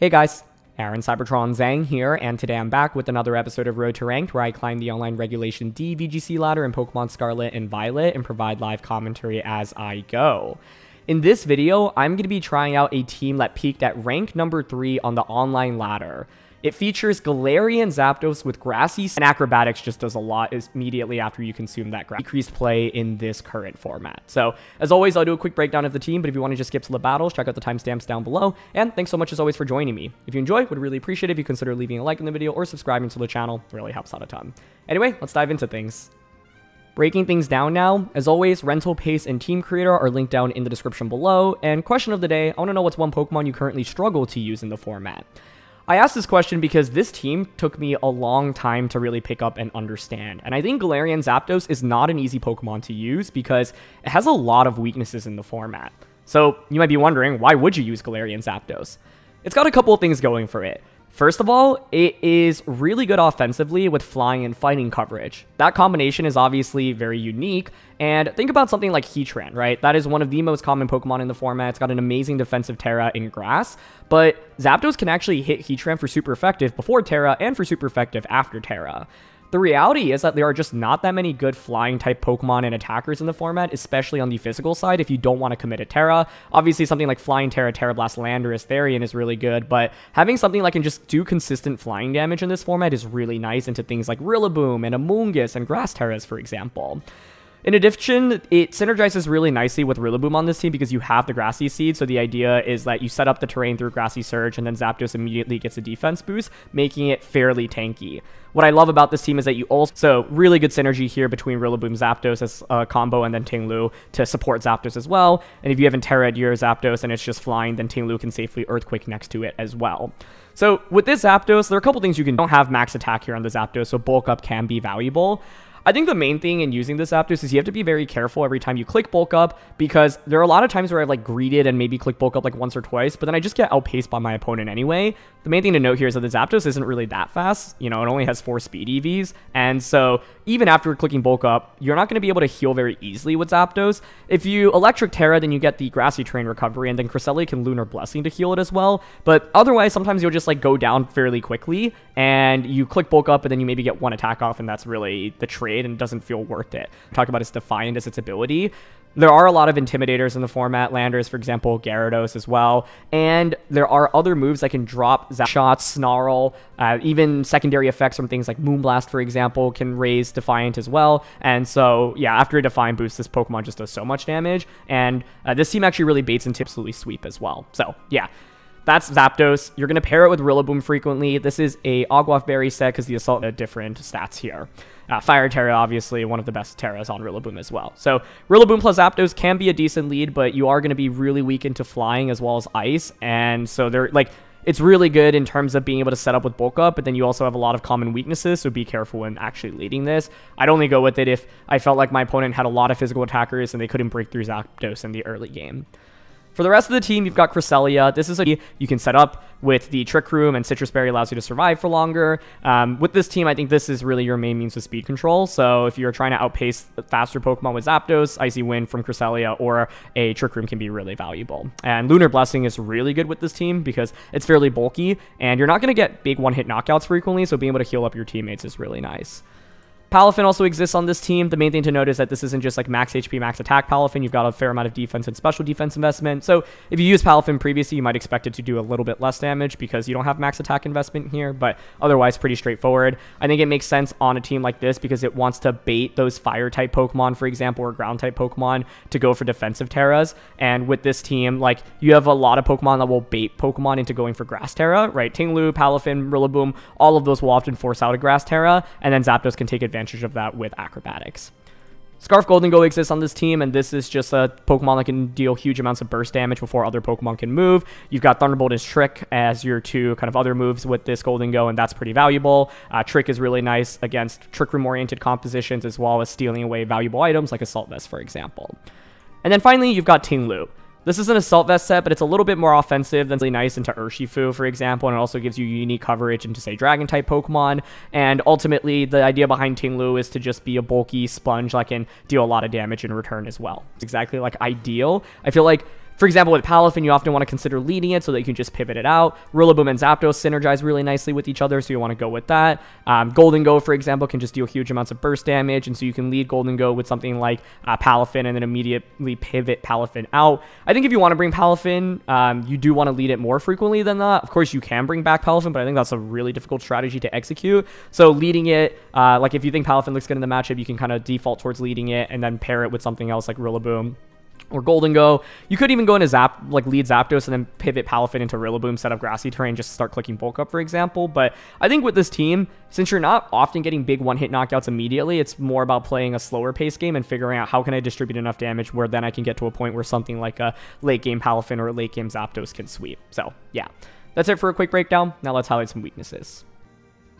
Hey guys, Aaron Cybertron Zhang here, and today I'm back with another episode of Road to Ranked, where I climb the online Regulation D VGC ladder in Pokemon Scarlet and Violet and provide live commentary as I go. In this video, I'm going to be trying out a team that peaked at rank number 3 on the online ladder. It features Galarian Zapdos with Grassy, and Acrobatics just does a lot immediately after you consume that decreased play in this current format. So, as always, I'll do a quick breakdown of the team, but if you want to just skip to the battles, check out the timestamps down below, and thanks so much as always for joining me. If you enjoy, would really appreciate it if you consider leaving a like in the video or subscribing to the channel. It really helps out a ton. Anyway, let's dive into things. Breaking things down now, as always, Rental Pace and Team Creator are linked down in the description below, and question of the day, I want to know what's one Pokemon you currently struggle to use in the format. I asked this question because this team took me a long time to really pick up and understand, and I think Galarian Zapdos is not an easy Pokemon to use because it has a lot of weaknesses in the format. So you might be wondering, why would you use Galarian Zapdos? It's got a couple of things going for it. First of all, it is really good offensively with flying and fighting coverage. That combination is obviously very unique, and think about something like Heatran, right? That is one of the most common Pokemon in the format. It's got an amazing defensive Terra in Grass, but Zapdos can actually hit Heatran for super effective before Terra and for super effective after Terra. The reality is that there are just not that many good flying type Pokemon and attackers in the format, especially on the physical side if you don't want to commit a Terra. Obviously something like Flying Terra, Terra Blast, Landorus, Therian is really good, but having something that can just do consistent flying damage in this format is really nice into things like Rillaboom and Amoonguss and Grass Terras, for example. In addition, it synergizes really nicely with Rillaboom on this team because you have the Grassy Seed, so the idea is that you set up the terrain through Grassy Surge and then Zapdos immediately gets a defense boost, making it fairly tanky. What I love about this team is that you also, really good synergy here between Rillaboom Zapdos as a combo and then Ting-Lu to support Zapdos as well, and if you haven't Terra'd your Zapdos and it's just flying, then Ting-Lu can safely Earthquake next to it as well. So with this Zapdos, there are a couple things you don't have max attack here on the Zapdos, so bulk up can be valuable. I think the main thing in using this Zapdos is you have to be very careful every time you click bulk up, because there are a lot of times where I've greeted and maybe click bulk up once or twice, but then I just get outpaced by my opponent anyway. The main thing to note here is that the Zapdos isn't really that fast. You know, it only has 4 speed EVs, and so even after clicking bulk up, you're not going to be able to heal very easily with Zapdos. If you Electric Terra, then you get the Grassy Terrain recovery, and then Cresselia can Lunar Blessing to heal it as well, but otherwise sometimes you'll just go down fairly quickly, and you click bulk up, and then you maybe get one attack off, and that's really the trade, and it doesn't feel worth it. Talk about its Defiant as its ability. There are a lot of Intimidators in the format, Landorus, for example, Gyarados as well, and there are other moves that can drop Shots, Snarl, even secondary effects from things like Moonblast, for example, can raise Defiant as well, and so, yeah, after a Defiant boost, this Pokemon just does so much damage, and this team actually really baits into absolutely sweep as well. So, yeah. That's Zapdos. You're going to pair it with Rillaboom frequently. This is a Ogwaff Berry set because the Assault had different stats here. Fire Terra, obviously, one of the best Terras on Rillaboom as well. So Rillaboom plus Zapdos can be a decent lead, but you are going to be really weak into flying as well as ice. And so they're it's really good in terms of being able to set up with bulk up, but then you also have a lot of common weaknesses, so be careful when actually leading this. I'd only go with it if I felt like my opponent had a lot of physical attackers and they couldn't break through Zapdos in the early game. For the rest of the team, you've got Cresselia. This is a you can set up with the Trick Room, and Citrus Berry allows you to survive for longer. With this team, I think this is really your main means of speed control. So if you're trying to outpace the faster Pokemon with Zapdos, Icy Wind from Cresselia or a Trick Room can be really valuable. And Lunar Blessing is really good with this team because it's fairly bulky, and you're not going to get big one-hit knockouts frequently, so being able to heal up your teammates is really nice. Palafin also exists on this team. The main thing to note is that this isn't just max HP, max attack Palafin. You've got a fair amount of defense and special defense investment. So if you use Palafin previously, you might expect it to do a little bit less damage because you don't have max attack investment here, but otherwise pretty straightforward. I think it makes sense on a team like this because it wants to bait those fire type Pokemon, for example, or ground type Pokemon to go for defensive Terras. And with this team, you have a lot of Pokemon that will bait Pokemon into going for Grass Terra, right? Ting-Lu, Palafin, Rillaboom, all of those will often force out a Grass Terra, and then Zapdos can take advantage of that with Acrobatics. Scarf Gholdengo exists on this team, and this is just a Pokemon that can deal huge amounts of burst damage before other Pokemon can move. You've got Thunderbolt and Trick as your two kind of other moves with this Gholdengo, and that's pretty valuable. Trick is really nice against Trick Room-oriented compositions, as well as stealing away valuable items like Assault Vest, for example. And then finally, you've got Ting-Lu. This is an Assault Vest set, but it's a little bit more offensive than really nice into Urshifu, for example, and it also gives you unique coverage into, say, Dragon-type Pokemon. And ultimately, the idea behind Ting-Lu is to just be a bulky sponge that can deal a lot of damage in return as well. It's exactly ideal. I feel like For example, with Palafin, you often want to consider leading it so that you can just pivot it out. Rillaboom and Zapdos synergize really nicely with each other, so you want to go with that. Gholdengo, for example, can just deal huge amounts of burst damage, and so you can lead Gholdengo with something like Palafin and then immediately pivot Palafin out. I think if you want to bring Palafin, you do want to lead it more frequently than that. Of course, you can bring back Palafin, but I think that's a really difficult strategy to execute. So leading it, like if you think Palafin looks good in the matchup, you can kind of default towards leading it and then pair it with something else like Rillaboom or Gholdengo. You could even go into lead Zapdos and then pivot Palafin into Rillaboom, set up grassy terrain, just start clicking bulk up, for example. But I think with this team, since you're not often getting big one-hit knockouts immediately, it's more about playing a slower pace game and figuring out how can I distribute enough damage where then I can get to a point where something like a late game Palafin or a late game Zapdos can sweep. So yeah, that's it for a quick breakdown. Now let's highlight some weaknesses.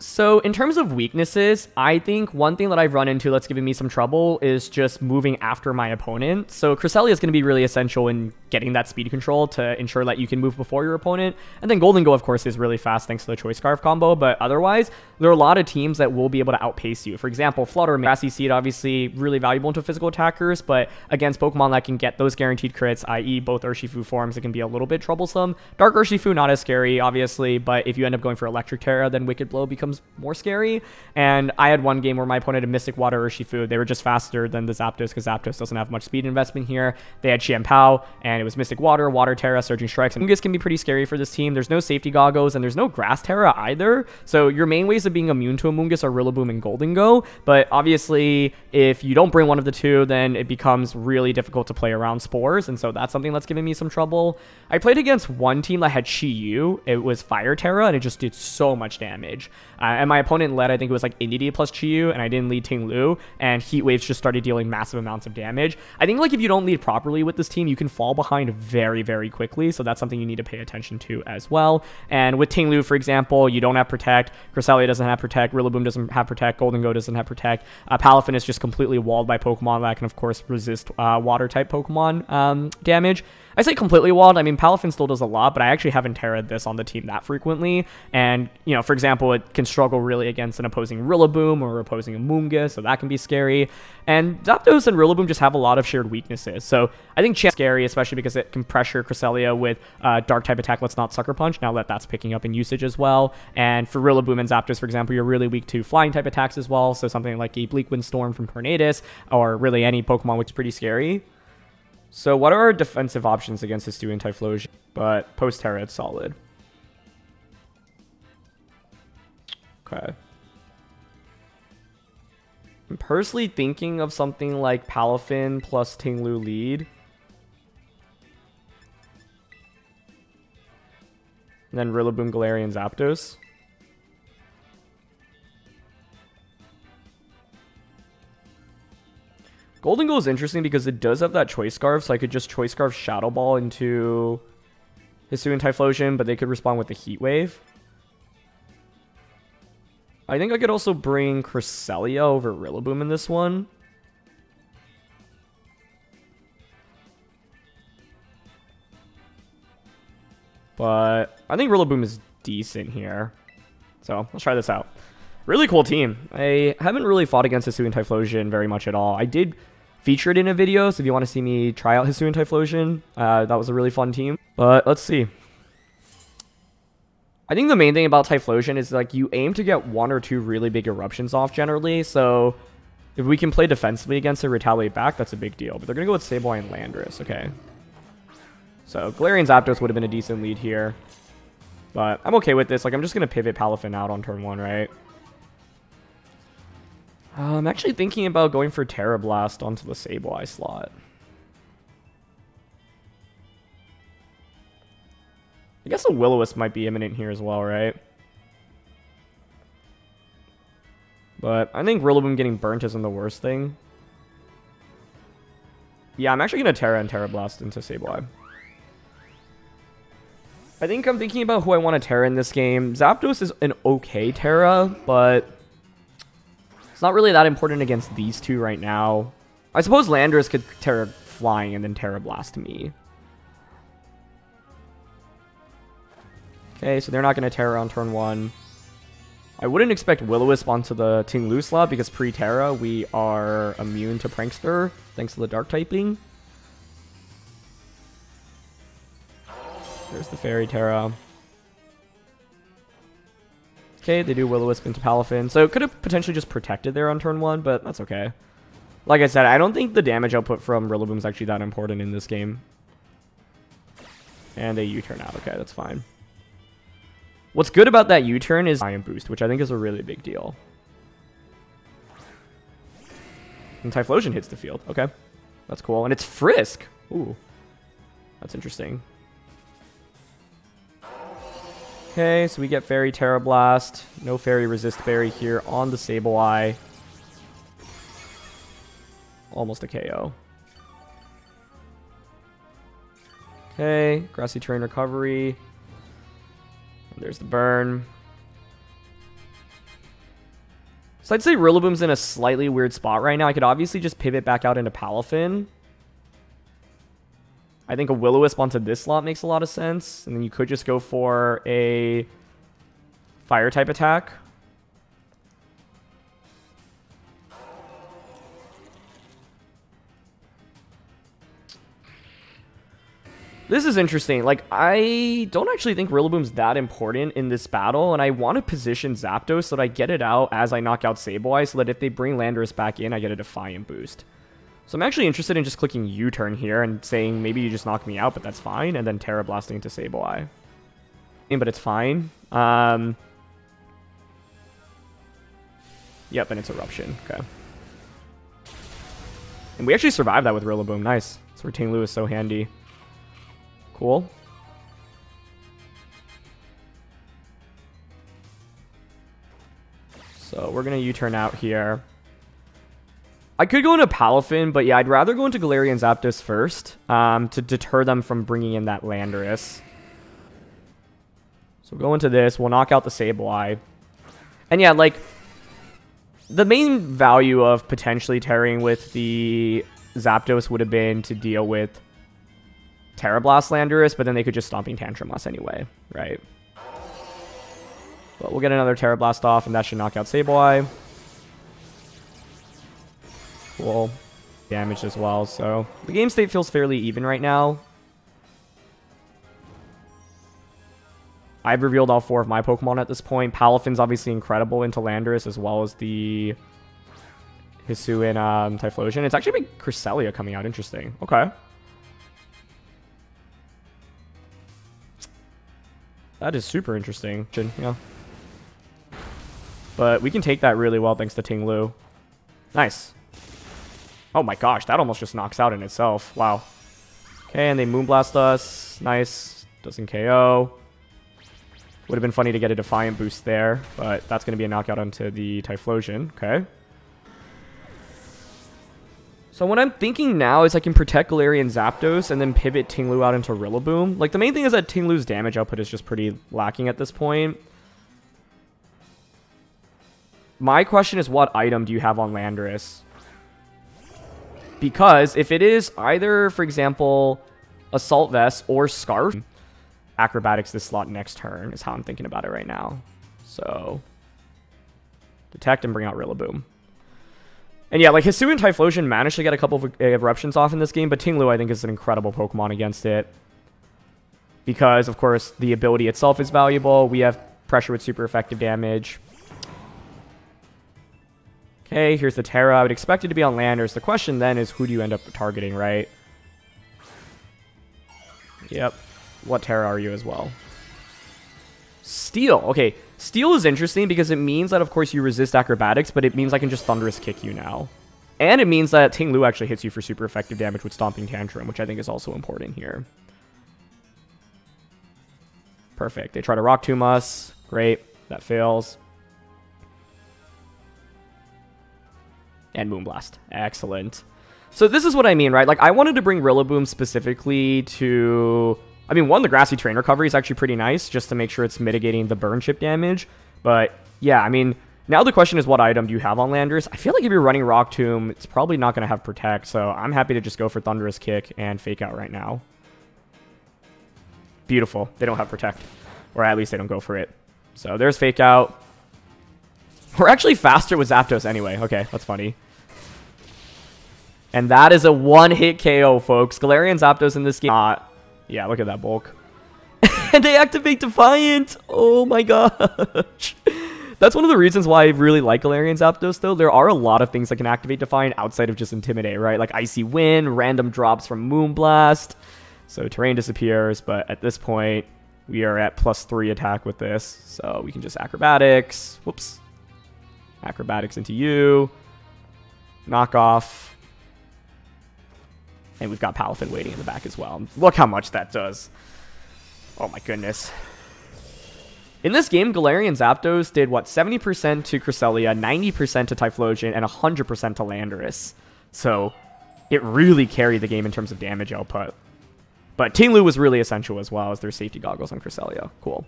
So in terms of weaknesses, I think one thing that I've run into that's giving me some trouble is just moving after my opponent. So Cresselia is going to be really essential in getting that speed control to ensure that you can move before your opponent. And then Gholdengo, of course, is really fast thanks to the Choice Scarf combo. But otherwise, there are a lot of teams that will be able to outpace you. For example, Flutter, Grassy Seed, obviously really valuable into physical attackers, but against Pokemon that can get those guaranteed crits, i.e. both Urshifu forms, it can be a little bit troublesome. Dark Urshifu, not as scary, obviously, but if you end up going for Electric Terra, then Wicked Blow becomes more scary. And I had one game where my opponent had Mystic Water Urshifu. They were just faster than the Zapdos because Zapdos doesn't have much speed investment here. They had Xianpao, and it was Mystic Water, Water Terra, Surging Strikes. And Amoonguss can be pretty scary for this team. There's no safety goggles, and there's no Grass Terra either. So your main ways of being immune to Amoonguss are Rillaboom and Gholdengo. But obviously, if you don't bring one of the two, then it becomes really difficult to play around Spores. And so that's something that's giving me some trouble. I played against one team that had Chi-Yu. It was Fire Terra, and it just did so much damage. And my opponent led, I think it was like Indeedee plus Chi-Yu, and I didn't lead Ting Lu, and Heat Waves just started dealing massive amounts of damage. I think like if you don't lead properly with this team, you can fall behind very, very quickly, so that's something you need to pay attention to as well. And with Ting Lu, for example, you don't have Protect, Cresselia doesn't have Protect, Rillaboom doesn't have Protect, Gholdengo doesn't have Protect, Palafin is just completely walled by Pokemon that can, of course, resist water-type Pokemon damage. I say completely walled. I mean, Palafin still does a lot, but I actually haven't terra'd this on the team that frequently. And, you know, for example, it can struggle really against an opposing Rillaboom or opposing Amoonguss, so that can be scary. And Zapdos and Rillaboom just have a lot of shared weaknesses. So I think Champ is scary, especially because it can pressure Cresselia with Dark-type attack, Let's Not Sucker Punch, now that that's picking up in usage as well. And for Rillaboom and Zapdos, for example, you're really weak to Flying-type attacks as well, so something like a Bleak Wind Storm from Tornadus, or really any Pokemon, which is pretty scary. So what are our defensive options against Hisuian Typhlosion? But post-Terra, it's solid. Okay. I'm personally thinking of something like Palafin plus Ting Lu lead. And then Rillaboom, Galarian, Zapdos. Gholdengo is interesting because it does have that Choice Scarf, so I could just Choice Scarf Shadow Ball into Hisuian Typhlosion, but they could respond with the Heat Wave. I think I could also bring Cresselia over Rillaboom in this one. But I think Rillaboom is decent here. So let's try this out. Really cool team. I haven't really fought against Hisuian Typhlosion very much at all. I did feature it in a video, so if you want to see me try out Hisuian Typhlosion, that was a really fun team. But let's see. I think the main thing about Typhlosion is like you aim to get one or two really big eruptions off generally, so if we can play defensively against it, retaliate back, that's a big deal. But they're going to go with Sableye and Landorus, okay. So Galarian Zapdos would have been a decent lead here. But I'm okay with this. Like, I'm just going to pivot Palafin out on turn 1, right? I'm actually thinking about going for Terra Blast onto the Sableye slot. I guess a Will-O-Wisp might be imminent here as well, right? But I think Rillaboom getting burnt isn't the worst thing. Yeah, I'm actually going to Terra and Terra Blast into Sableye. I think I'm thinking about who I want to Terra in this game. Zapdos is an okay Terra, but it's not really that important against these two right now. I suppose Landorus could Terra Flying and then Terra Blast me. Okay, so they're not going to Terra on turn 1. I wouldn't expect Will-O-Wisp onto the Ting Lu slot because pre-Terra we are immune to Prankster thanks to the Dark typing. Fairy Terra. Okay, they do Will-O-Wisp into Palafin. So it could have potentially just protected there on turn 1, but that's okay. Like I said, I don't think the damage output from Rillaboom is actually that important in this game. And a U-turn out. Okay, that's fine. What's good about that U-turn is Iron Boost, which I think is a really big deal. And Typhlosion hits the field. Okay, that's cool. And it's Frisk. Ooh, that's interesting. Okay, so we get Fairy Terra Blast. No Fairy Resist Berry here on the Sableye. Almost a KO. Okay, Grassy Terrain Recovery. And there's the burn. So I'd say Rillaboom's in a slightly weird spot right now. I could obviously just pivot back out into Palafin. I think a Will-O-Wisp onto this slot makes a lot of sense. And then you could just go for a Fire type attack. This is interesting. Like, I don't actually think Rillaboom's that important in this battle, and I want to position Zapdos so that I get it out as I knock out Sableye, so that if they bring Landorus back in, I get a Defiant boost. So I'm actually interested in just clicking U-turn here and saying, maybe you just knock me out, but that's fine, and then Terra Blasting into Sableye. But it's fine. Yep, and it's Eruption. Okay. And we actually survived that with Rillaboom. Nice. That's where Ting Lu is so handy. Cool. So we're going to U-turn out here. I could go into Palafin, but yeah, I'd rather go into Galarian Zapdos first to deter them from bringing in that Landorus. So we'll go into this. We'll knock out the Sableye. And yeah, like, the main value of potentially tearing with the Zapdos would have been to deal with Terra Blast Landorus, but then they could just Stomping Tantrum us anyway, right? But we'll get another Terra Blast off, and that should knock out Sableye. Cool. Damage as well, so the game state feels fairly even right now. I've revealed all 4 of my Pokemon at this point. Palafin's obviously incredible into Landorus, as well as the Hisuian Typhlosion. It's actually been Cresselia coming out. Interesting. Okay. That is super interesting. Yeah. But we can take that really well thanks to Ting Lu. Nice. Oh my gosh, that almost just knocks out in itself. Wow. Okay, and they Moonblast us. Nice. Doesn't KO. Would have been funny to get a Defiant boost there, but that's going to be a knockout onto the Typhlosion. Okay. So what I'm thinking now is I can protect Galarian Zapdos and then pivot Ting Lu out into Rillaboom. Like, the main thing is that Ting Lu's damage output is just pretty lacking at this point. My question is, what item do you have on Landorus? Because if it is either, for example, Assault Vest or Scarf, Acrobatics this slot next turn is how I'm thinking about it right now. So, detect and bring out Rillaboom. And yeah, like, Hisuian Typhlosion managed to get a couple of eruptions off in this game, but Ting Lu, I think, is an incredible Pokemon against it. Because, of course, the ability itself is valuable. We have Pressure with super effective damage. Okay, here's the Terra. I would expect it to be on Landorus. The question then is, who do you end up targeting, right? Yep. What Terra are you as well? Steel. Okay, Steel is interesting because it means that, of course, you resist Acrobatics, but it means I can just Thunderous Kick you now. And it means that Ting Lu actually hits you for super effective damage with Stomping Tantrum, which I think is also important here. Perfect. They try to Rock Tomb us. Great. That fails. And Moonblast. Excellent. So this is what I mean, right? Like, I wanted to bring Rillaboom specifically to... I mean, one, the Grassy Terrain Recovery is actually pretty nice, just to make sure it's mitigating the burn chip damage. But, yeah, I mean, now the question is, what item do you have on Landorus? I feel like if you're running Rock Tomb, it's probably not going to have Protect, so I'm happy to just go for Thunderous Kick and Fake Out right now. Beautiful. They don't have Protect. Or at least they don't go for it. So there's Fake Out. We're actually faster with Zapdos anyway. Okay, that's funny. And that is a one-hit KO, folks. Galarian Zapdos in this game. Yeah, look at that bulk. And they activate Defiant! Oh my gosh. That's one of the reasons why I really like Galarian Zapdos, though. There are a lot of things that can activate Defiant outside of just Intimidate, right? Like Icy Wind, random drops from Moonblast. So Terrain disappears, but at this point, we are at +3 attack with this. So we can just Acrobatics. Whoops. Acrobatics into you. Knock off. And we've got Palafin waiting in the back as well. Look how much that does. Oh my goodness. In this game, Galarian Zapdos did, what, 70% to Cresselia, 90% to Typhlosion, and 100% to Landorus. So it really carried the game in terms of damage output. But Ting Lu was really essential as well as their safety goggles on Cresselia. Cool.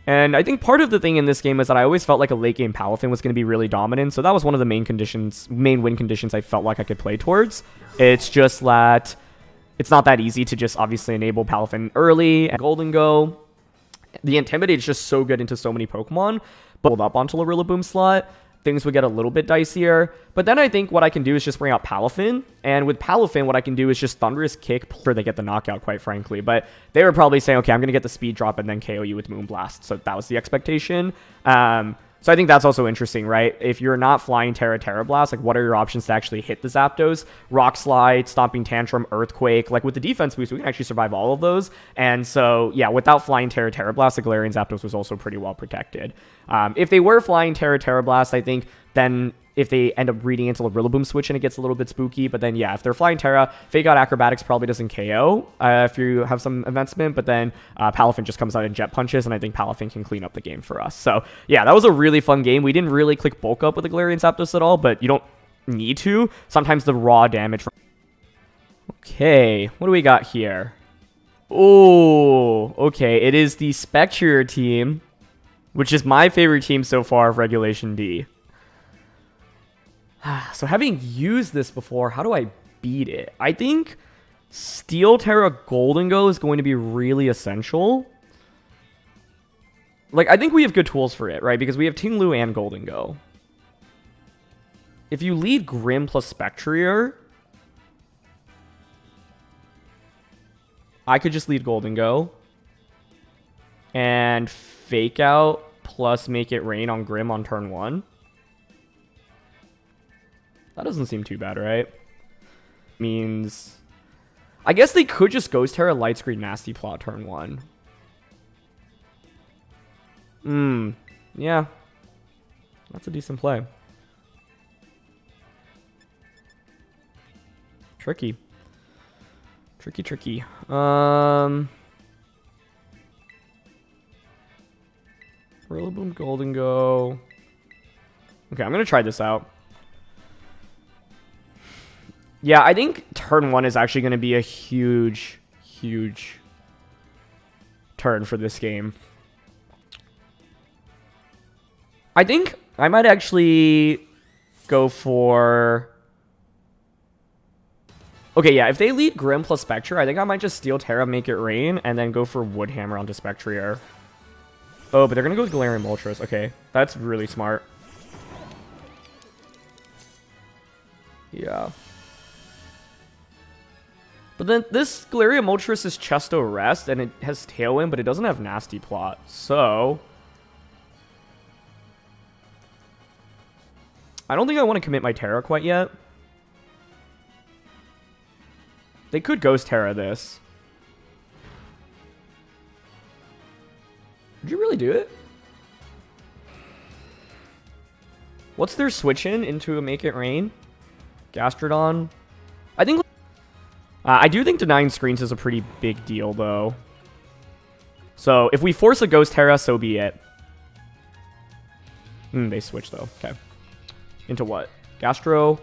And I think part of the thing in this game is that I always felt like a late game Palafin was going to be really dominant. So that was one of the main win conditions I felt like I could play towards. It's just that it's not that easy to just obviously enable Palafin early and Golden Go. The Intimidate is just so good into so many Pokemon. But hold up onto Rillaboom slot, things would get a little bit dicier. But then I think what I can do is just bring out Palafin. And with Palafin, what I can do is just Thunderous Kick before they get the knockout, quite frankly. But they were probably saying, okay, I'm going to get the speed drop and then KO you with Moonblast. So that was the expectation. So I think that's also interesting, right? If you're not flying Terra Blast, like what are your options to actually hit the Zapdos? Rock Slide, Stomping Tantrum, Earthquake. Like with the defense boost, we can actually survive all of those. And so, yeah, without flying Terra Blast, the Galarian Zapdos was also pretty well protected. If they were flying Terra Blast, I think then if they end up reading into the Rillaboom switch and it gets a little bit spooky. But then, yeah, if they're flying Terra, Fake Out Acrobatics probably doesn't KO if you have some advancement. But then Palafin just comes out and Jet Punches, and I think Palafin can clean up the game for us. So, yeah, that was a really fun game. We didn't really click Bulk Up with the Galarian Zapdos at all, but you don't need to. Sometimes the raw damage... Okay, what do we got here? Oh, okay, it is the Spectrier team, which is my favorite team so far of Regulation D. So having used this before, how do I beat it? I think Steel Terra Golden Go is going to be really essential. Like, I think we have good tools for it, right? Because we have Ting Lu and Golden Go. If you lead Grim plus Spectrier, I could just lead Golden Go and Fake Out plus Make It Rain on Grim on turn 1. That doesn't seem too bad, right? Means... I guess they could just Ghost Terra Light Screen Nasty Plot turn 1. Yeah. That's a decent play. Tricky. Tricky. Rillaboom, Golden Go. Okay, I'm gonna try this out. Yeah, I think turn 1 is actually going to be a huge turn for this game. I think I might actually go for... Okay, yeah, if they lead Grim plus Spectre, I think I might just Steel Terra, Make It Rain, and then go for Woodhammer onto Spectrier. Oh, but they're going to go with Galarian Moltres. Okay, that's really smart. Yeah. But then this Galarian Moltres is Chesto Rest, and it has Tailwind, but it doesn't have Nasty Plot. So I don't think I want to commit my Terra quite yet. They could Ghost Terra this. Did you really do it? What's their switch into a Make It Rain? Gastrodon? I think... I do think denying screens is a pretty big deal, though. So, if we force a Ghost Terra, so be it. They switch, though. Okay. Into what? Gastro?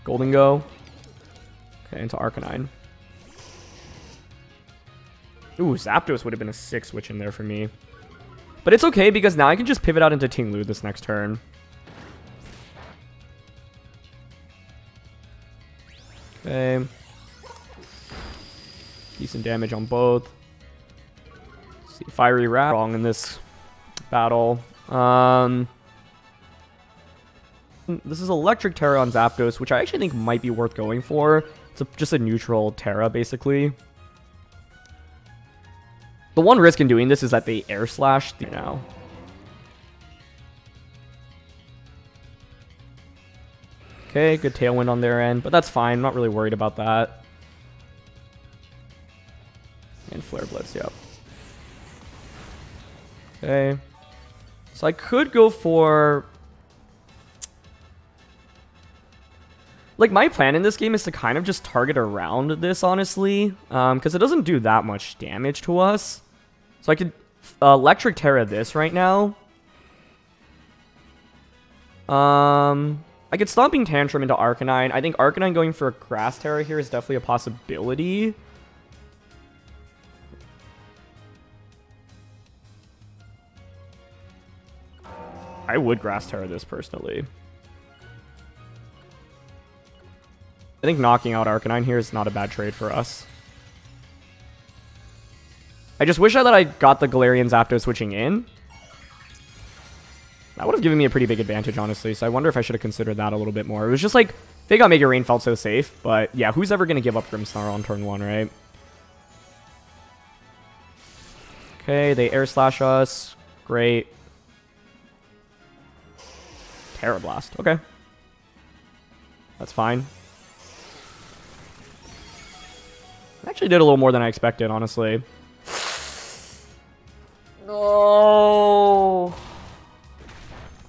Golden Go? Okay, into Arcanine. Ooh, Zapdos would have been a sick switch in there for me. But it's okay, because now I can just pivot out into Ting Lu this next turn. Okay. Decent damage on both. Let's see, Fiery Rat wrong in this battle. This is Electric Terra on Zapdos, which I actually think might be worth going for. It's just a neutral Terra, basically. The one risk in doing this is that they air slash, you know. Okay, good tailwind on their end, but that's fine. I'm not really worried about that. And Flare Blitz, yep. Okay. So I could go for... Like, my plan in this game is to kind of just target around this, honestly. Because it doesn't do that much damage to us. So I could Electric Terra this right now. I could Stomping Tantrum into Arcanine. I think Arcanine going for a Grass Terra here is definitely a possibility. I would Grass Terra this, personally. I think knocking out Arcanine here is not a bad trade for us. I just wish that I got the Galarian Zapdos switching in. That would have given me a pretty big advantage, honestly, so I wonder if I should have considered that a little bit more. It was just like, they got Mega Rain felt so safe, but yeah, who's ever going to give up Grimmsnarl on turn 1, right? Okay, they Air Slash us. Great. Terra Blast. Okay. That's fine. Actually did a little more than I expected, honestly. No.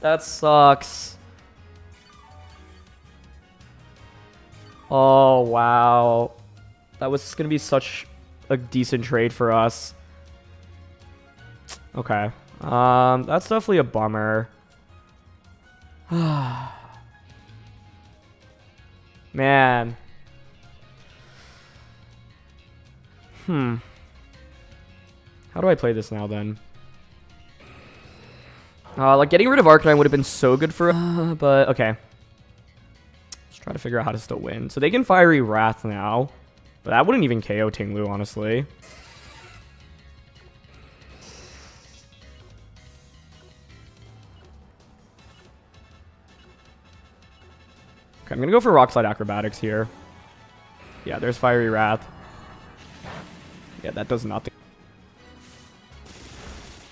That sucks. Oh, wow. That was going to be such a decent trade for us. Okay. That's definitely a bummer. Man. How do I play this now, then? Like, getting rid of Arcanine would have been so good for... but, okay. Let's try to figure out how to still win. So they can Fiery Wrath now. But that wouldn't even KO Tinglu, honestly. Okay, I'm going to go for Rock Slide Acrobatics here. Yeah, there's Fiery Wrath. Yeah, that does nothing.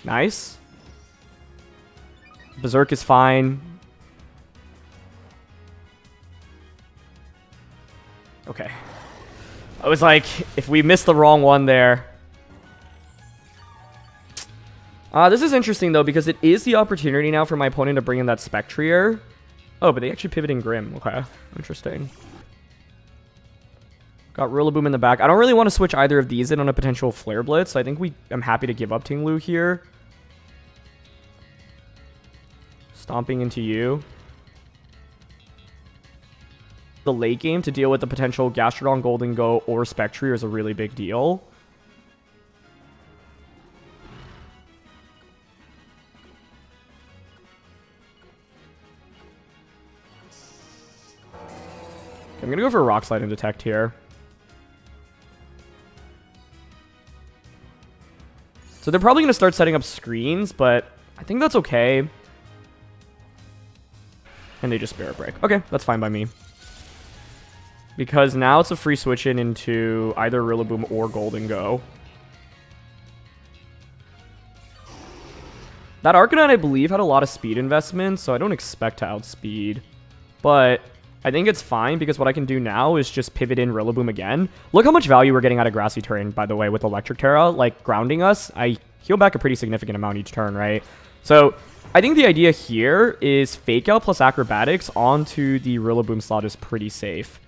Nice. Berserk is fine. Okay. I was like, if we missed the wrong one there. This is interesting, though, because it is the opportunity now for my opponent to bring in that Spectrier. Oh, but they actually pivot in Grim. Okay, interesting. Got Rillaboom in the back. I don't really want to switch either of these in on a potential Flare Blitz. So I think I'm happy to give up Tinglu here. Stomping into you. The late game to deal with the potential Gastrodon, Golden Go, or Spectrier is a really big deal. Okay, I'm going to go for Rock Slide and Detect here. So they're probably going to start setting up screens, but I think that's okay. And they just Spirit Break. Okay, that's fine by me. Because now it's a free switch in into either Rillaboom or Golden Go. That Arcanine, I believe, had a lot of speed investments, so I don't expect to outspeed. But I think it's fine, because what I can do now is just pivot in Rillaboom again. Look how much value we're getting out of Grassy Terrain, by the way, with Electric Terra. Like, grounding us, I heal back a pretty significant amount each turn, right? So I think the idea here is Fake Out plus Acrobatics onto the Rillaboom slot is pretty safe.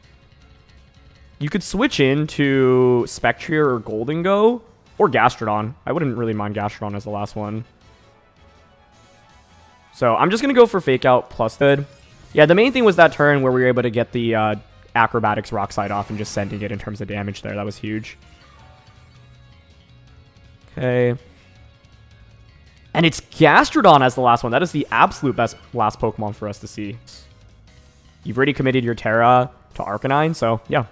You could switch into Spectrier or Golden Go, or Gastrodon. I wouldn't really mind Gastrodon as the last one. So I'm just going to go for Fake Out plus good. Yeah, the main thing was that turn where we were able to get the Acrobatics Rock Slide off and just sending it in terms of damage there. That was huge. Okay. And it's Gastrodon as the last one. That is the absolute best last Pokemon for us to see. You've already committed your Terra to Arcanine, so yeah.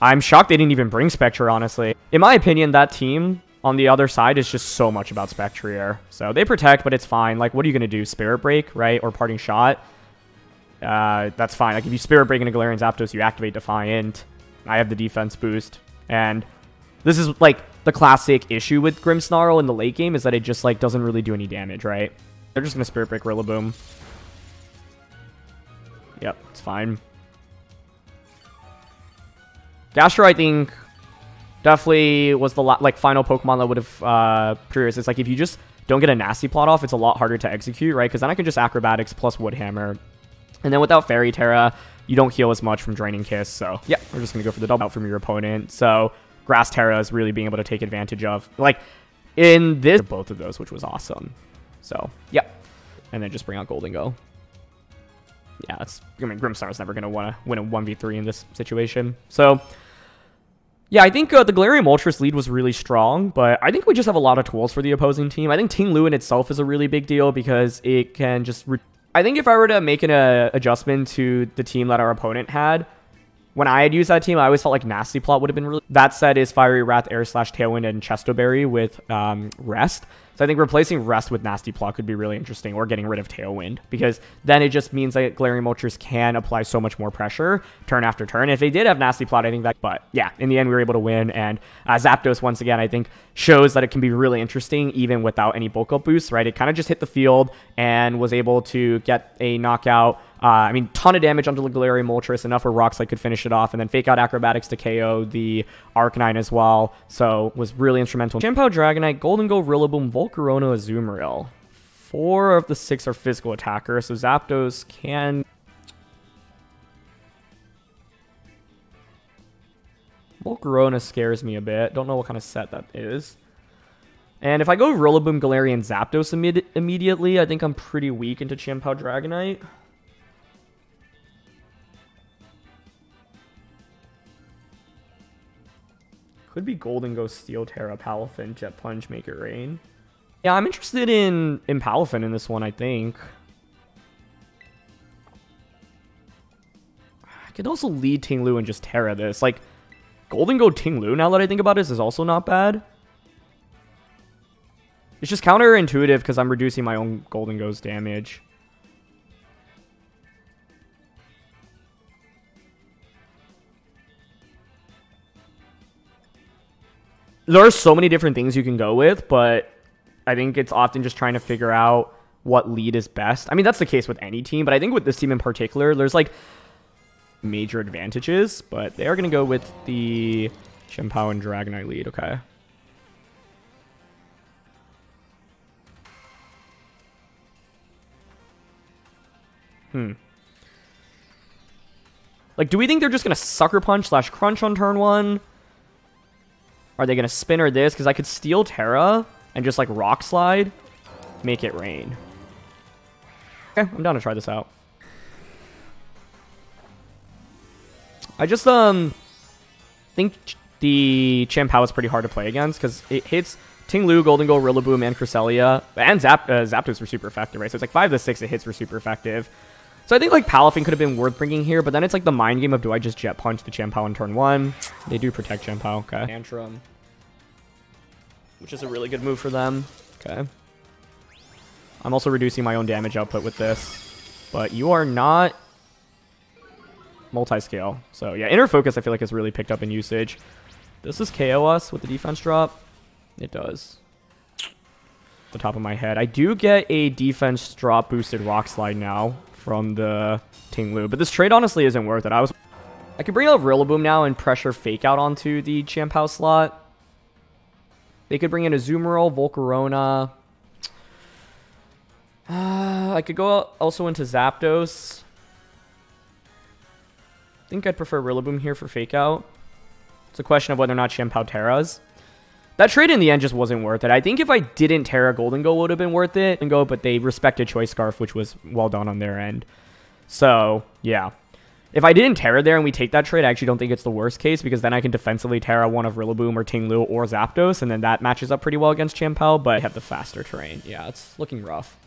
I'm shocked they didn't even bring Spectre, honestly. In my opinion, that team on the other side is just so much about Spectrier. So they protect, but it's fine. Like, what are you going to do? Spirit Break, right? Or Parting Shot? That's fine. Like, if you Spirit Break into Galarian Zapdos, you activate Defiant. I have the defense boost. And This is, like, the classic issue with Grimmsnarl in the late game is that it just, like, doesn't really do any damage, right? They're just going to Spirit Break Rillaboom. Yep, it's fine. Gastro, I think, definitely was the, like, final Pokemon that would have, Prius. It's like, if you just don't get a Nasty Plot off, it's a lot harder to execute, right? Because then I can just Acrobatics plus Wood Hammer. And then without Fairy Terra, you don't heal as much from Draining Kiss. So, yeah, we're just going to go for the double out from your opponent. So, Grass Terra is really being able to take advantage of. Like, in this, both of those, which was awesome. So, yeah. And then just bring out Gholdengo. Yeah, I mean, Grimmsnarl's never going to want to win a 1v3 in this situation. So, yeah, I think the Galarian Moltres lead was really strong, but I think we just have a lot of tools for the opposing team. I think Ting Lu in itself is a really big deal because it can just... I think if I were to make an adjustment to the team that our opponent had, when I had used that team, I always felt like Nasty Plot would have been really... That said is Fiery Wrath, Air Slash, Tailwind, and Chesto Berry with Rest. So I think replacing Rest with Nasty Plot could be really interesting, or getting rid of Tailwind, because then it just means that Galarian Moltres can apply so much more pressure turn after turn. If they did have Nasty Plot, I think that... But yeah, in the end, we were able to win, and Zapdos, once again, I think shows that it can be really interesting even without any bulk up boosts, right? It kind of just hit the field and was able to get a knockout. I mean, ton of damage onto the Galarian Moltres, enough where Rock Slide could finish it off, and then Fake Out Acrobatics to KO the Arcanine as well, so was really instrumental. Chien-Pao Dragonite, Gholdengo, Rillaboom, Volcarona, Azumarill. 4 of the 6 are physical attackers, so Zapdos can... Volcarona scares me a bit. Don't know what kind of set that is. And if I go Rillaboom, Galarian, Zapdos immediately, I think I'm pretty weak into Chien-Pao Dragonite. Could be Gholdengo, Steel Terra, Palafin, Jet Punch, Make It Rain. Yeah, I'm interested in Palafin in this one, I think. I could also lead Ting Lu and just Terra this. Like, Gholdengo Ting Lu, now that I think about it, is also not bad. It's just counterintuitive because I'm reducing my own Gholdengo's damage. There are so many different things you can go with, but I think it's often just trying to figure out what lead is best. I mean, that's the case with any team, but I think with this team in particular, there's like major advantages, but they are going to go with the Chien-Pao and Dragonite lead. Okay. Like, do we think they're just going to Sucker Punch / Crunch on turn 1? Are they going to Spinner this? Because I could Steel Terra and just, like, Rock Slide. Make It Rain. Okay, I'm down to try this out. I just, think the Chien-Pao is pretty hard to play against because it hits Ting Lu, Gholdengo, Rillaboom, and Cresselia. And Zapdos were super effective, right? So it's like 5 to 6 it hits were super effective. So I think, like, Palafin could have been worth bringing here, but then it's like the mind game of, do I just Jet Punch the Chien-Pao on turn 1? They do protect Chien-Pao, okay. Tantrum, which is a really good move for them. Okay. I'm also reducing my own damage output with this, but you are not multi-scale. So yeah, Inner Focus I feel like has really picked up in usage. Does this KO us with the defense drop? It does. The top of my head. I do get a defense drop boosted Rock Slide now from the Ting Lu, but this trade honestly isn't worth it. I could bring out Rillaboom now and pressure Fake Out onto the Chien-Pao slot. They could bring in Azumarill, Volcarona. I could go also into Zapdos. I think I'd prefer Rillaboom here for Fake Out. It's a question of whether or not Chien-Pao Terras. That trade in the end just wasn't worth it. I think if I didn't Terra Gholdengo would have been worth it. But they respected Choice Scarf, which was well done on their end. So, yeah. If I didn't Terra there and we take that trade, I actually don't think it's the worst case, because then I can defensively Terra one of Rillaboom or Ting Lu or Zapdos, and then that matches up pretty well against Chien-Pao, but I have the faster terrain. Yeah, it's looking rough.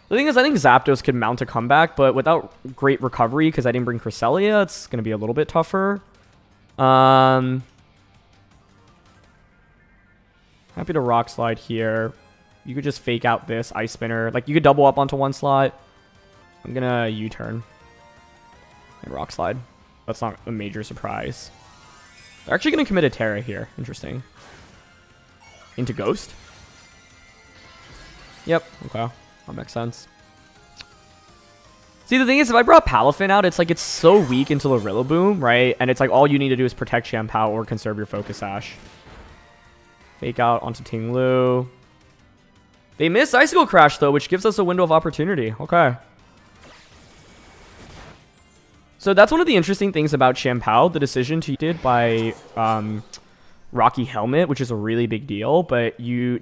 The thing is, I think Zapdos could mount a comeback, but without great recovery, because I didn't bring Cresselia, it's going to be a little bit tougher. Happy to Rock Slide here. You could just Fake Out this Ice Spinner. Like, you could double up onto one slot. I'm going to U-turn and Rock Slide. That's not a major surprise. They're actually going to commit a Terra here. Interesting. Into Ghost? Yep. Okay. That makes sense. See, the thing is, if I brought Palafin out, it's like it's so weak into the Rillaboom, right? And it's like all you need to do is protect Chien-Pao or conserve your Focus Sash. Fake out onto Ting Lu. They miss Icicle Crash, though, which gives us a window of opportunity. Okay. So that's one of the interesting things about Chien-Pao, the decision to did by Rocky Helmet, which is a really big deal, but you...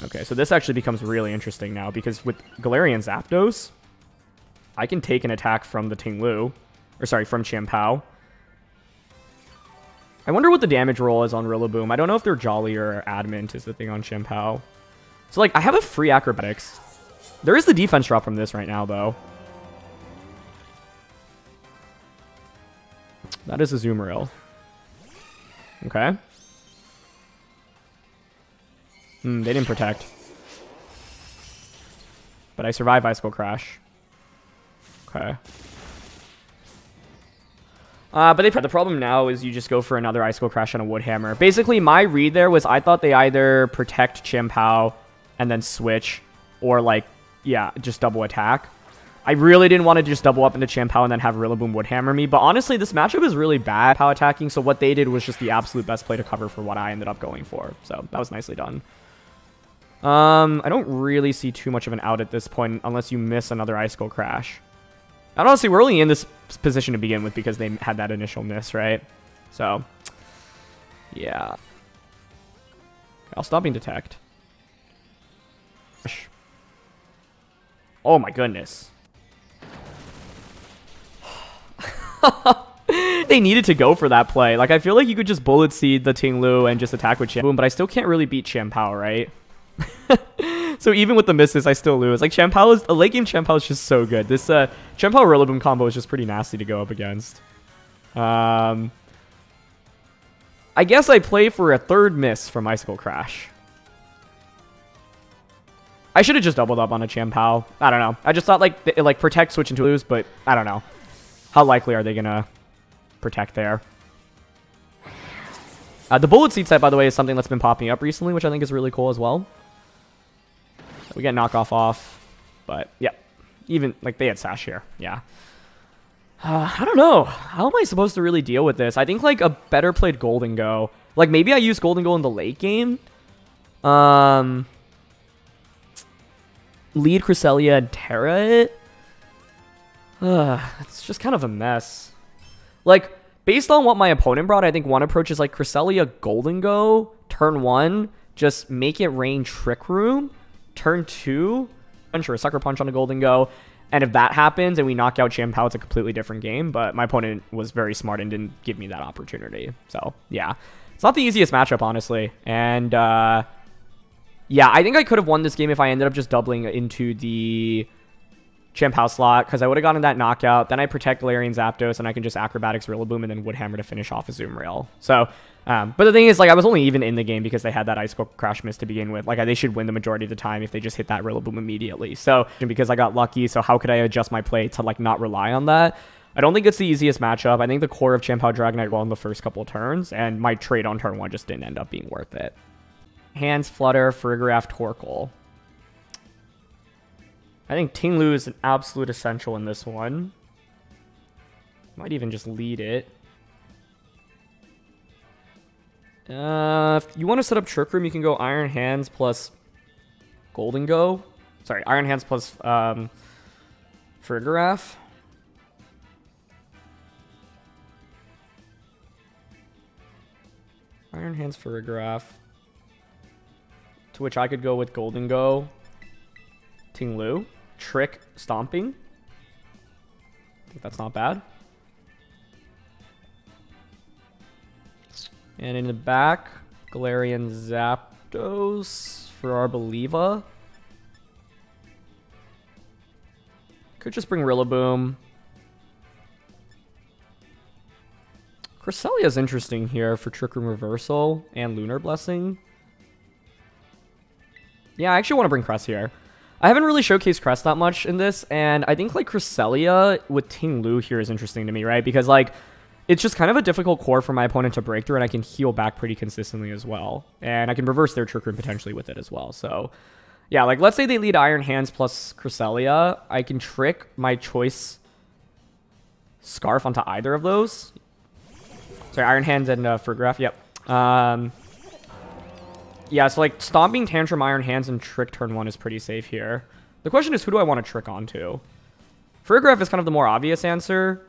Okay, so this actually becomes really interesting now, because with Galarian Zapdos, I can take an attack from the Ting Lu, or sorry, from Chien-Pao. I wonder what the damage roll is on Rillaboom. I don't know if they're Jolly or Adamant is the thing on Chien-Pao. So, like, I have a free Acrobatics. There is the defense drop from this right now, though. That is a Azumarill. Okay. They didn't protect. But I survive Icicle Crash. Okay. But the problem now is you just go for another Icicle Crash and a Wood Hammer. Basically, my read there was I thought they either protect Chien-Pao and then switch, or like, yeah, just double attack. I really didn't want to just double up into Chien-Pao and then have Rillaboom Wood Hammer me. But honestly, this matchup is really bad Pao attacking, so what they did was just the absolute best play to cover for what I ended up going for. So that was nicely done. I don't really see too much of an out at this point unless you miss another Icicle Crash. And honestly, we're only in this position to begin with because they had that initial miss, right? So, yeah. I'll stop being Detect. Oh my goodness. They needed to go for that play. Like, I feel like you could just Bullet Seed the Ting Lu and just attack with Chien-Pao, but I still can't really beat Chien-Pao, right? So even with the misses, I still lose. Like, Chien-Pao is... A late game Chien-Pao is just so good. This Chien-Pao Rillaboom combo is just pretty nasty to go up against. I guess I play for a third miss from Icicle Crash. I should have just doubled up on a Chien-Pao. I don't know. I just thought, like, like protect, switch into lose, but I don't know. How likely are they going to protect there? The Bullet Seed set, by the way, is something that's been popping up recently, which I think is really cool as well. We get knockoff off, but yeah, even like they had Sash here. Yeah. I don't know. How am I supposed to really deal with this? I think like a better played Golden Go. Like maybe I use Golden Go in the late game. Lead Cresselia and Terra it. It's just kind of a mess. Like, based on what my opponent brought, I think one approach is like Cresselia Golden Go, turn 1, just make it rain Trick Room. Turn 2, sure, Sucker Punch on a Golden Go. And if that happens and we knock out Chien-Pao, it's a completely different game. But my opponent was very smart and didn't give me that opportunity. So, yeah. It's not the easiest matchup, honestly. And, yeah, I think I could have won this game if I ended up just doubling into the Chien-Pao slot, because I would have gotten that knockout. Then I protect Galarian Zapdos, and I can just Acrobatics Rillaboom and then Wood Hammer to finish off a Azumarill. So, but the thing is, like, I was only even in the game because they had that Icicle Crash miss to begin with. Like, they should win the majority of the time if they just hit that Rillaboom immediately. So, because I got lucky, so how could I adjust my play to, like, not rely on that? I don't think it's the easiest matchup. I think the core of Chien-Pao Dragonite well in the first couple of turns, and my trade on turn 1 just didn't end up being worth it. Hands Flutter, Farigiraf, Torkoal. I think Ting Lu is an absolute essential in this one. Might even just lead it. If you want to set up Trick Room, you can go Iron Hands plus Golden Go. Sorry, Iron Hands plus Farigiraf. Iron Hands Farigiraf. To which I could go with Golden Go. Ting Lu. Trick Stomping. I think that's not bad. And in the back, Galarian Zapdos for Arboliva. Could just bring Rillaboom. Cresselia is interesting here for Trick Room Reversal and Lunar Blessing. Yeah, I actually want to bring Crest here. I haven't really showcased Crest that much in this, and I think like Cresselia with Ting Lu here is interesting to me, right? Because like it's just kind of a difficult core for my opponent to break through, and I can heal back pretty consistently as well. And I can reverse their Trick Room potentially with it as well. So, yeah, like, let's say they lead Iron Hands plus Cresselia. I can trick my choice Scarf onto either of those. Sorry, Iron Hands and Farigiraf, yep. Yeah, so, like, Stomping Tantrum, Iron Hands, and Trick turn 1 is pretty safe here. The question is, who do I want to trick onto? Farigiraf is kind of the more obvious answer.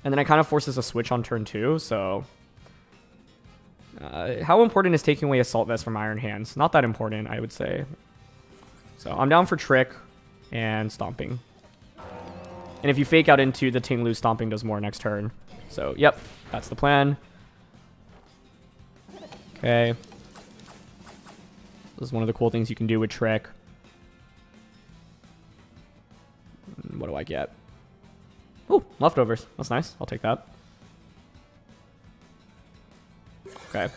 And then it kind of forces a switch on turn 2, so... how important is taking away Assault Vest from Iron Hands? Not that important, I would say. So I'm down for Trick and Stomping. And if you fake out into the Ting Lu, Stomping does more next turn. So, yep, that's the plan. Okay. This is one of the cool things you can do with Trick. What do I get? Ooh, leftovers. That's nice. I'll take that. Okay.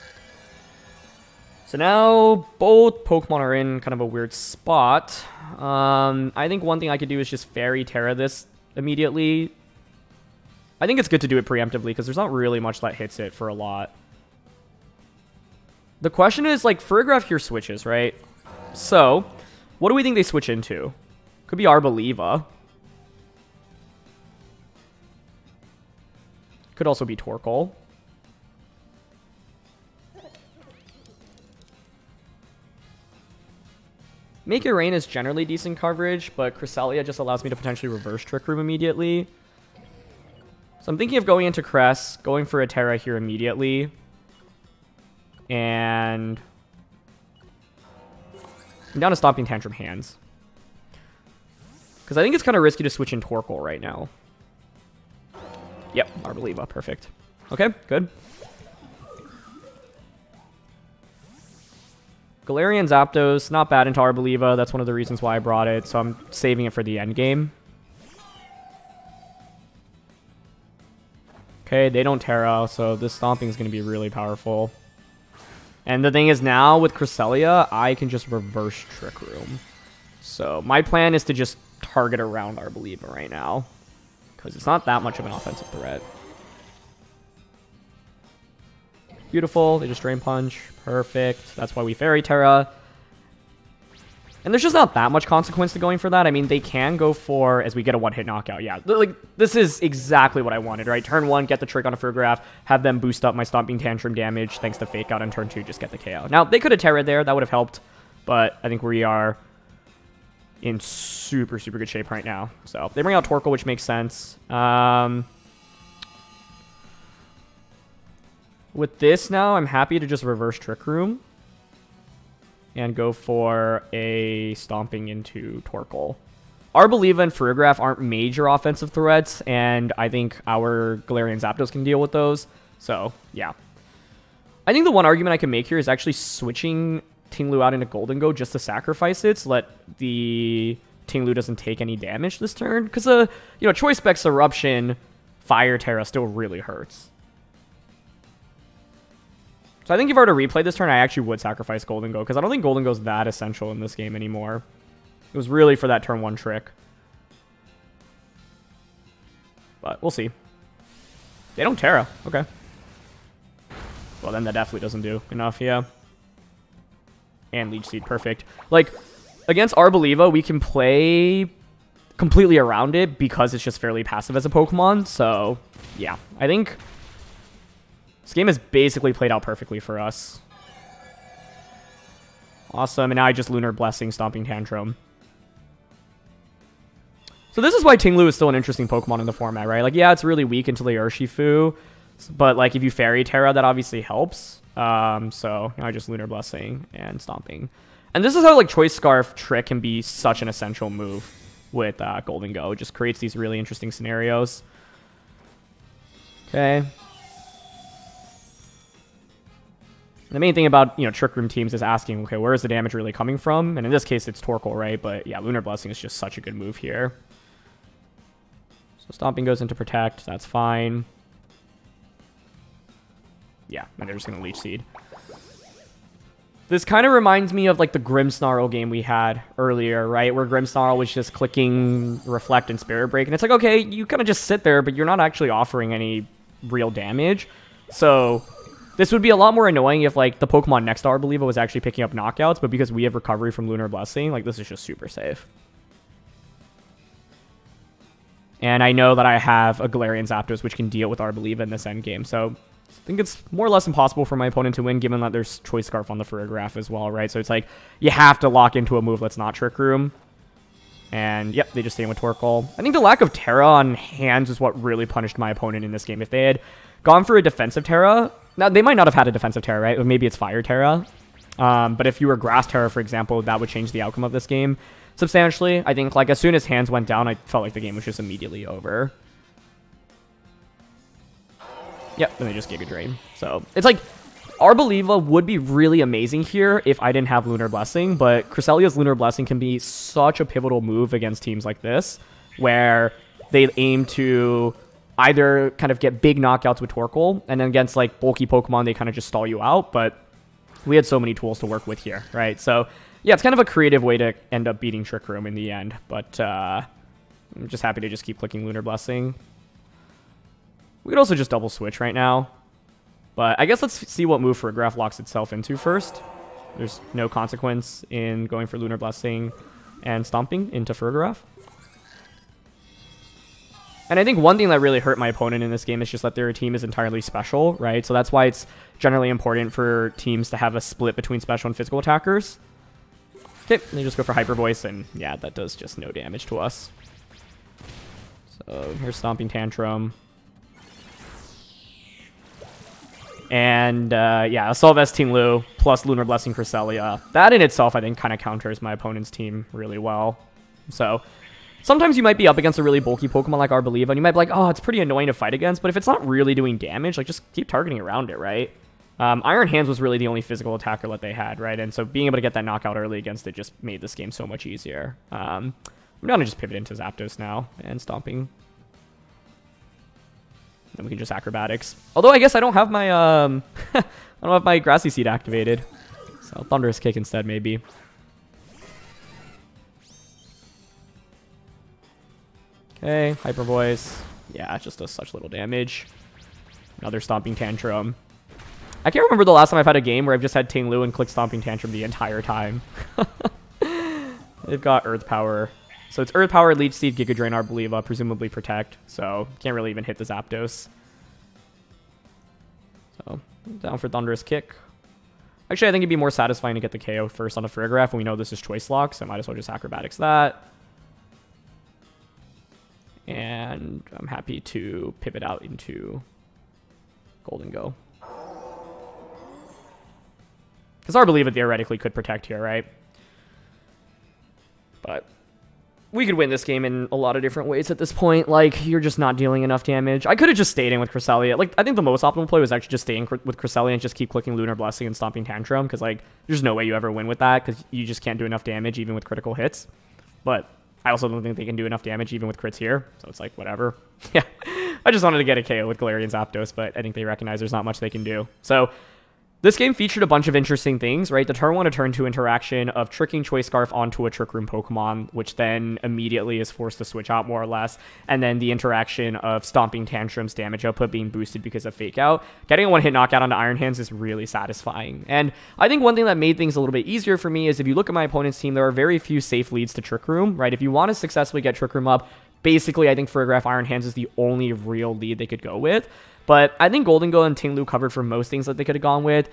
So now both Pokemon are in kind of a weird spot. I think one thing I could do is just Fairy Terra this immediately. I think it's good to do it preemptively because there's not really much that hits it for a lot. The question is, like, Farigiraf here switches, right? So, what do we think they switch into? Could be Arboliva. Could also be Torkoal. Make It Rain is generally decent coverage, but Cresselia just allows me to potentially reverse Trick Room immediately. So I'm thinking of going into Cress, going for a Terra here immediately. And I'm down to Stomping Tantrum Hands. Because I think it's kind of risky to switch in Torkoal right now. Yep, Arboliva, perfect. Okay, good. Galarian Zapdos, not bad into Arboliva. That's one of the reasons why I brought it, so I'm saving it for the end game. Okay, they don't Terra, so this Stomping is going to be really powerful. And the thing is now, with Cresselia, I can just reverse Trick Room. So my plan is to just target around Arboliva right now, because it's not that much of an offensive threat. Beautiful. They just Drain Punch. Perfect. That's why we Fairy Terra. And there's just not that much consequence to going for that. I mean, they can go for, as we get a one-hit knockout. Yeah, like, this is exactly what I wanted, right? Turn 1, get the trick on a Farigiraf, have them boost up my Stomping Tantrum damage thanks to Fake Out, and turn 2, just get the KO. Now, they could have Terra there. That would have helped. But I think we are in super, super good shape right now. So they bring out Torkoal, which makes sense. With this now, I'm happy to just reverse Trick Room and go for a Stomping into Torkoal. Arboliva and Farigiraf aren't major offensive threats, and I think our Galarian Zapdos can deal with those. So, yeah. I think the one argument I can make here is actually switching Ting Lu out into Gholdengo just to sacrifice it so that the Ting Lu doesn't take any damage this turn. Because, you know, Choice Specs Eruption, Fire Terra still really hurts. So I think if I were to replay this turn, I actually would sacrifice Gholdengo, because I don't think Gholdengo's that essential in this game anymore. It was really for that turn 1 trick. But we'll see. They don't Terra. Okay. Well, then that definitely doesn't do enough, yeah. And Leech Seed, perfect. Like, against Arboliva, we can play completely around it because it's just fairly passive as a Pokemon. So, yeah. I think this game has basically played out perfectly for us. Awesome, and now I just Lunar Blessing, Stomping Tantrum. So this is why Ting Lu is still an interesting Pokemon in the format, right? Like, yeah, it's really weak until the Urshifu, but, like, if you Fairy Terra, that obviously helps. So, you know, I just Lunar Blessing and Stomping. And this is how, like, Choice Scarf Trick can be such an essential move with Gholdengo. It just creates these really interesting scenarios. Okay. The main thing about, you know, Trick Room teams is asking, okay, where is the damage really coming from? And in this case, it's Torkoal, right? But yeah, Lunar Blessing is just such a good move here. So Stomping goes into Protect. That's fine. Yeah, and they're just going to Leech Seed. This kind of reminds me of like the Grimmsnarl game we had earlier, right? Where Grimmsnarl was just clicking Reflect and Spirit Break. And it's like, okay, you kind of just sit there, but you're not actually offering any real damage. So this would be a lot more annoying if like the Pokemon next to Arboliva was actually picking up knockouts. But because we have Recovery from Lunar Blessing, like this is just super safe. And I know that I have a Galarian Zapdos, which can deal with Arboliva in this endgame. So I think it's more or less impossible for my opponent to win, given that there's Choice Scarf on the Farigiraf as well, right? So it's like, you have to lock into a move that's not Trick Room. And, yep, they just stay in with Torkoal. I think the lack of Terra on hands is what really punished my opponent in this game. If they had gone for a defensive Terra, now they might not have had a defensive Terra, right? Maybe it's Fire Terra. But if you were Grass Terra, for example, that would change the outcome of this game substantially. I think, like, as soon as hands went down, I felt like the game was just immediately over. Yep, and they just Giga Drain. So, it's like, Arboliva would be really amazing here if I didn't have Lunar Blessing, but Cresselia's Lunar Blessing can be such a pivotal move against teams like this, where they aim to either kind of get big knockouts with Torkoal, and then against, like, bulky Pokemon, they kind of just stall you out, but we had so many tools to work with here, right? So, yeah, it's kind of a creative way to end up beating Trick Room in the end, but I'm just happy to just keep clicking Lunar Blessing. We could also just double switch right now, but I guess let's see what move Farigiraf locks itself into first. There's no consequence in going for Lunar Blessing and stomping into Farigiraf. And I think one thing that really hurt my opponent in this game is just that their team is entirely special, right? So that's why it's generally important for teams to have a split between special and physical attackers. Okay, they just go for Hyper Voice, and yeah, that does just no damage to us. So here's Stomping Tantrum. And yeah, Assault Vest Ting Lu plus Lunar Blessing Cresselia. That in itself, I think, kind of counters my opponent's team really well. So sometimes you might be up against a really bulky Pokemon like Arboliva, and you might be like, oh, it's pretty annoying to fight against, but if it's not really doing damage, like, just keep targeting around it, right? Iron Hands was really the only physical attacker that they had, right? And so being able to get that knockout early against it just made this game so much easier. I'm going to just pivot into Zapdos now and Stomping. Then we can just Acrobatics. Although I guess I don't have my I don't have my Grassy Seed activated. So Thunderous Kick instead, maybe. Okay, Hyper Voice. Yeah, it just does such little damage. Another Stomping Tantrum. I can't remember the last time I've had a game where I've just had Ting Lu and clicked Stomping Tantrum the entire time. They've got Earth Power. So it's Earth Power, Leech Seed, Giga Drain, Arboliva, presumably Protect. So can't really even hit the Zapdos. So down for Thunderous Kick. Actually, I think it'd be more satisfying to get the KO first on a Farigiraf, and we know this is Choice Lock, so I might as well just Acrobatics that. And I'm happy to pivot out into Golden-Go. Because Arboliva theoretically could Protect here, right? But we could win this game in a lot of different ways at this point. Like, you're just not dealing enough damage. I could have just stayed in with Cresselia. Like, I think the most optimal play was actually just staying with Cresselia and just keep clicking Lunar Blessing and Stomping Tantrum. Because, like, there's no way you ever win with that. Because you just can't do enough damage even with critical hits. But I also don't think they can do enough damage even with crits here. So it's like, whatever. Yeah. I just wanted to get a KO with Galarian Zapdos. But I think they recognize there's not much they can do. So this game featured a bunch of interesting things, right? The turn 1 to turn 2 interaction of tricking Choice Scarf onto a Trick Room Pokemon, which then immediately is forced to switch out more or less. And then the interaction of Stomping Tantrum's damage output being boosted because of Fake Out. Getting a one-hit knockout onto Iron Hands is really satisfying. And I think one thing that made things a little bit easier for me is if you look at my opponent's team, there are very few safe leads to Trick Room, right? If you want to successfully get Trick Room up, basically I think Farigiraf Iron Hands is the only real lead they could go with. But I think Golden-Go and Ting Lu covered for most things that they could have gone with.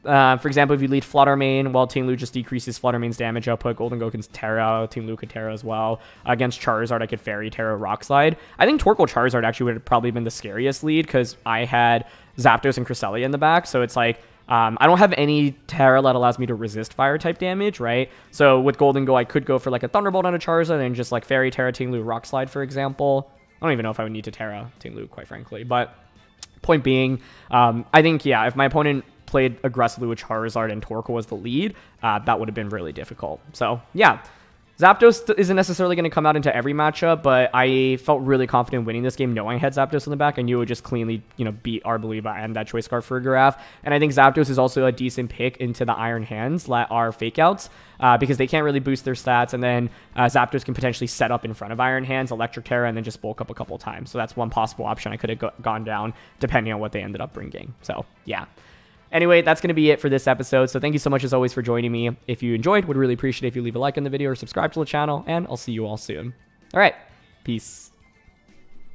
For example, if you lead Fluttermane, while Ting Lu just decreases Fluttermane's damage output, Golden-Go can Terra, Ting Lu could Terra as well. Against Charizard, I could Fairy Terra, Rock Slide. I think Torkoal Charizard actually would have probably been the scariest lead because I had Zapdos and Cresselia in the back. So it's like, I don't have any Terra that allows me to resist fire type damage, right? So with Golden-Go, I could go for like a Thunderbolt on a Charizard and just like Fairy Terra, Ting Lu, Rock Slide, for example. I don't even know if I would need to Terra Ting Lu, quite frankly. But point being, I think, yeah, if my opponent played aggressively with Charizard and Torkoal as the lead, that would have been really difficult. So, yeah, Zapdos isn't necessarily going to come out into every matchup, but I felt really confident winning this game knowing I had Zapdos in the back. I knew it would just cleanly, beat Arboliva and that Choice Scarf for Giraffe. And I think Zapdos is also a decent pick into the Iron Hands that are Fake Outs because they can't really boost their stats. And then Zapdos can potentially set up in front of Iron Hands, Electric Terra, and then just bulk up a couple times. So that's one possible option I could have gone down depending on what they ended up bringing. So, yeah. Anyway, that's going to be it for this episode. So thank you so much as always for joining me. If you enjoyed, would really appreciate it if you leave a like on the video or subscribe to the channel, and I'll see you all soon. All right, peace.